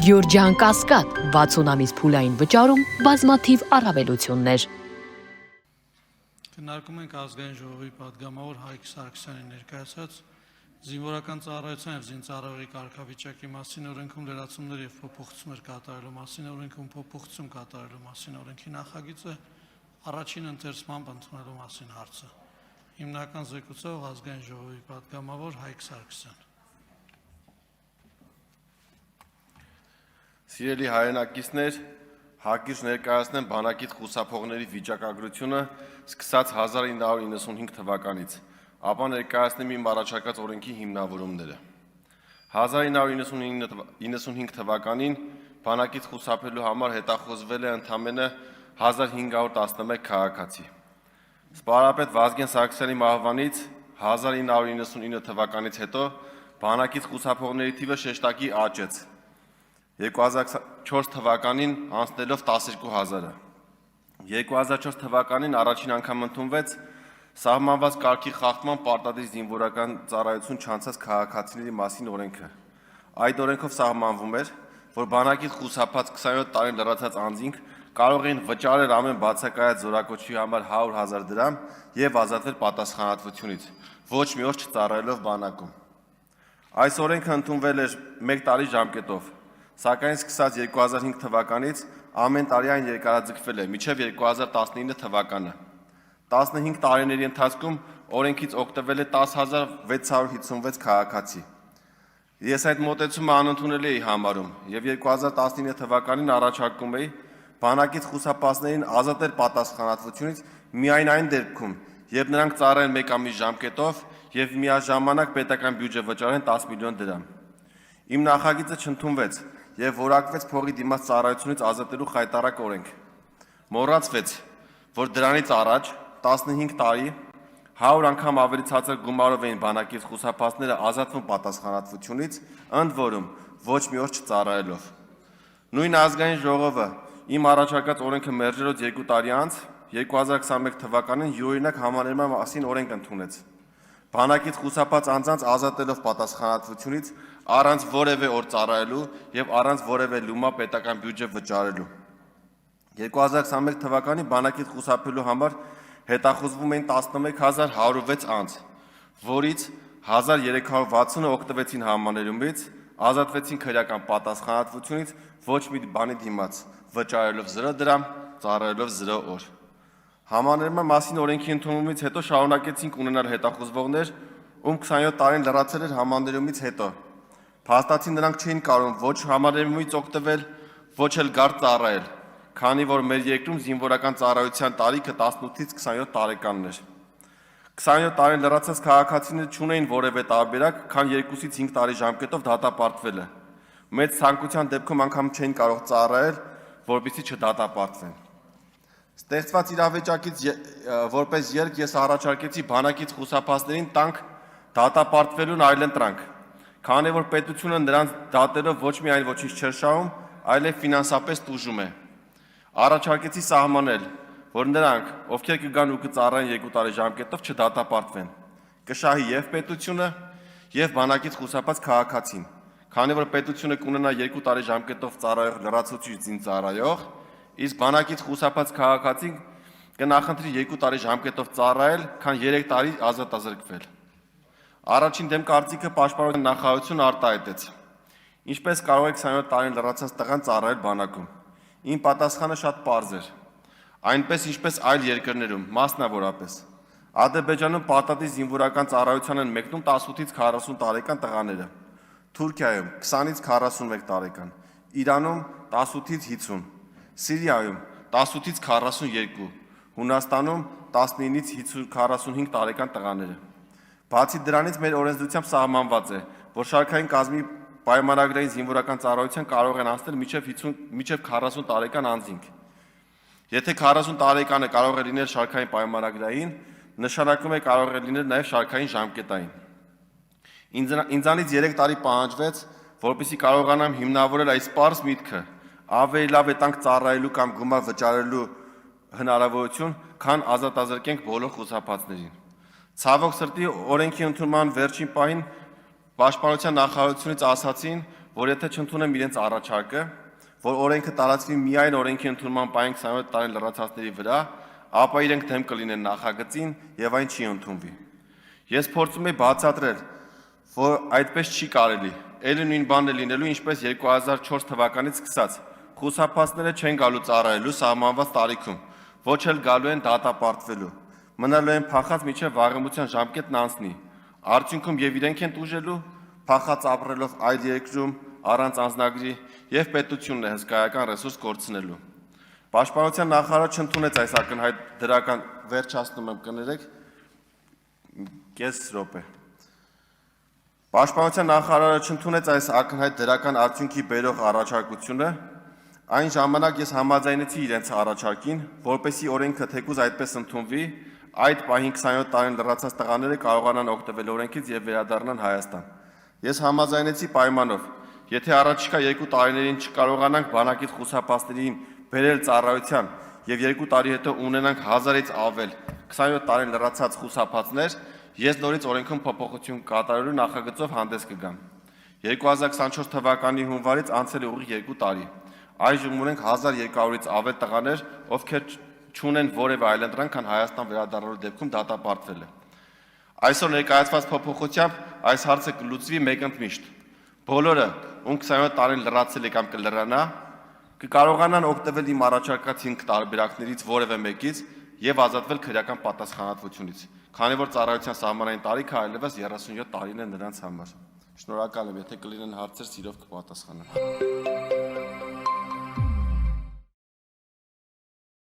Գյորջյան Կասկադ 60 ամիս փուլային վճարում բազմաթիվ առավելություններ։ Քննարկում ենք ազգային ժողովի պատգամավոր Հայկ Սարգսյանի ներկայացած զինվորական ծառայության եւ զինծառայողի կարգավիճակի մասին օրենքում լրացումներ եւ փոփոխություններ կատարելու մասին օրենքում փոփոխություն կատարելու մասին օրենքի նախագիծը առաջին ընթերցմամբ ընդունելու մասին հարցը։ Հիմնական զեկուցող ազգային ժողովի պատգամավոր Հայկ Սարգսյան։ Սիրելի հայրենակիցներ, հակիրճ ներկայացնեմ բանակից խուսափողների վիճակագրությունը սկսած 1995 թվականից, ապա ներկայացնեմ իմ առաջարկած օրենքի հիմնավորումները։ 1995 թվականին բանակից խուսափելու համար հետախոզվել է ընդամենը 1511 քաղաքացի։ Սպայապետ Վազգեն Սարգսյանի մահվանից 1999 թվականից հետո բանակից խուսափողների թիվը շեշտակի աճեց։ 2004 թվականին անցնելով 12000-ը։ 2004 թվականին առաջին անգամ ընդունվեց սահմանված կարգի խախտման պարտադիր զինվորական ծառայություն չանցած քաղաքացիների մասին օրենքը։ Այդ օրենքով սահմանվում էր, որ բանակից խուսափած 27 տարի լրացած անձինք կարող էին վճարել ամեն բացակայած զորակոչի համար 100,000 դրամ եւ ազատվել պատասխանատվությունից, ոչ մի օր չծառայելով բանակում։ Այս օրենքը ընդունվել էր 1 տարի ժամկետով, սակայն սկսած 2005 թվականից ամեն տարի այն երկարաձգվել է մինչև 2019 թվականը։ 15 տարիների ընթացքում օրենքից օգտվել է 10,656 քաղաքացի։ Ես այդ մոտեցումը անընդունելի էի համարում եւ 2019 թվականին առաջարկում էի բանակից խուսափածներին ազատել պատասխանատվությունից միայն այն դեպքում, երբ նրանք ծառայեն 1 ամիս ժամկետով եւ միաժամանակ պետական բյուջե վճարեն 10 միլիոն դրամ։ Իմ նախագիծը չընդունվեց եւ որակվեց փողի դիմաց ծառայությունից ազատելու խայտարակ օրենք։ Մոռացվեց, որ դրանից առաջ 15 տարի 100 անգամ ավելի ցածր գումարով էին բանակից խուսափածները ազատվում պատասխանատվությունից, ընդ որում ոչ մի օր չծառայելով։ Նույն ազգային ժողովը իմ առաջարկած օրենքը մերժելով 2 տարի անց 2021 թվականին յուրօրինակ համաներման մասին օրենք ընդունեց։ Բանակից խուսափած անձանց ազատելով պատասխանատվությունից առանց որևէ օր ծառայելու եւ առանց որևէ լումա պետական բյուջե վճարելու։ 2021 թվականին բանակից խուսափելու համար հետախոզվում էին 11106 անձ, որից 1360-ը օգտվեցին համաներումից, ազատվեցին քրեական պատասխանատվությունից ոչ մի բանի դիմաց, վճարելով 0 դրամ, ծառայելով 0 օր։ Համաներման մասին օրենքի ընդունումից հետո շարունակեցինք ունենալ հետախոզվողներ, ում 27 տարին լրացել էր համաներումից հետո։ Փաստացի նրանք չէին կարող ոչ համաներումից օգտվել, ոչ էլ գար ծառայել, քանի որ մեր երկրում զինվորական ծառայության տարիքը 18-ից 27 տարեկանն էր։ 27 տարին լրացած քաղաքացիները չունեին որևէ տարբերակ, քան 2-ից 5 տարի ժամկետով դատապարտվելը։ Մեծ ցանկության դեպքում անգամ չէին կարող ծառայել, որպեսզի չդատապարտվեն։ Ստեղծված իրավիճակից որպես ելք ես առաջարկեցի բանակից խուսափածներին տանք դատապարտվելուն այլընտրանք, քանի որ պետությունը նրանց դատելով ոչ միայն ոչինչ չէր շահում, այլև ֆինանսապես տուժում է։ Առաջարկեցի սահմանել, որ նրանք, ովքեր կգան ու կծառայեն 2 տարի ժամկետով չդատապարտվեն, կշահի եւ պետությունը, եւ բանակից խուսափած քաղաքացին, քանի որ պետությունը կունենա 2 տարի ժամկետով ծառայող լրացուցիչ զինծառայող, իսկ բանակից խուսափած քաղաքացին կնախընտրի 2 տարի ժամկետով ծառայել, քան 3 տարի ազատազրկվել։ Առաջին դեմ կարծիքը պաշտպանության նախարարությունը արտահայտեց։ Ինչպես կարող է 27 տարին լրացած տղան ծառայել բանակում։ Իմ պատասխանը շատ պարզ էր։ Այնպես ինչպես այլ երկրներում, մասնավորապես Ադրբեջանում պարտադիր զինվորական ծառայության են մեկնում 18-ից 40 տարեկան տղաները, Թուրքիայում 20-ից 41 տարեկան, Իրանում 18-ից 50, Սիրիայում 18-ից 42, Հունաստանում 19-ից 45 տարեկան տղաները։ Բացի դրանից մեր օրենսդրությամբ սահմանված է, որ շարքային կազմի պայմանագրային զինվորական ծառայության կարող են անցնել մինչև 40 տարեկան անձինք։ Եթե 40 տարեկանը կարող է լինել շարքային պայմանագրային, նշանակում է կարող է լինել նաև շարքային ժամկետային։ Ինձանից 3 տարի պահանջվեց, որպեսզի կարողանամ հիմնավորել այս պարզ միտքը, ավելի լավ է տանք ծառայելու կամ գումար վճարելու հնարավորություն, քան ազատազրկենք բոլոր խուսափածներին։ Ցավոք սրտի օրենքի ընդունման վերջին պահին Պաշտպանության նախարարությունից ասացին, որ եթե չընդունեմ իրենց առաջարկը, որ օրենքը տարածվի միայն օրենքի ընդունման պահին 27 տարին լրացածների վրա, ապա իրենք դեմ կլինեն նախագծին եւ այն չի ընդունվի։ Ես փորձում եմ բացատրել, որ այդպես չի կարելի։ Ելի նույն բանն է լինելու, ինչպես 2004 թվականից սկսած։ Խուսափածները չեն գալու ծառայելու սահմանված տարիքում, ոչ էլ գալու են դատապարտվելու։ Մնալու են փախած միջև վաղեմության ժամկետն անցնի։ Արդյունքում եւ իրենք են տուժելու, փախած ապրելով այլ երկրում, առանց անձնագրի եւ պետությունն է հսկայական ռեսուրս կորցնելու։ Պաշտպանության նախարարը չընդունեց այս ակնհայտ դրական վերջացնում եմ կներեք կես րոպե։ Պաշտպանության նախարարը չընդունեց այս ակնհայտ դրական արդյունքի բերող առաջարկությունը, այն ժամանակ ես համաձայնեցի իրենց առաջարկին, որպեսզի օրենքը թեկուզ այդպես ընդունվի, այդ պահին 27 տարին լրացած տղաները կարողանան օգտվել օրենքից եւ վերադառնան Հայաստան։ Ես համաձայնեցի պայմանով, եթե առաջիկա 2 տարիներին չկարողանանք բանակից խուսափածներին բերել ծառայության եւ 2 տարի հետո ունենանք 1000-ից ավել 27 տարին լրացած խուսափածներ, ես նորից օրենքում փոփոխություն կատարելու նախագծով հանդես կգամ։ 2024 թվականի հունվարից անցել է ուղիղ 2 տարի։ Այժմ ունենք 1200-ից ավել տղաներ, ովքեր չունեն որևէ այլընտրանք, քան Հայաստան վերադառնալու դեպքում դատապարտվել է։ Այսօր ներկայացված փոփոխությամբ այս հարցը կլուծվի մեկընդմիշտ։ Բոլորը, ում 27 տարին լրացել է կամ կլրանա, կկարողանան օգտվել իմ առաջարկած 5 տարբերակներից որևէ մեկից եւ ազատվել քրեական պատասխանատվությունից, քանի որ ծառայության սահմանային տարիքը այլևս 37 տարին է նրանց համար։ Շնորհակալ եմ, եթե կլինեն հարցեր, սիրով կպատասխանեմ։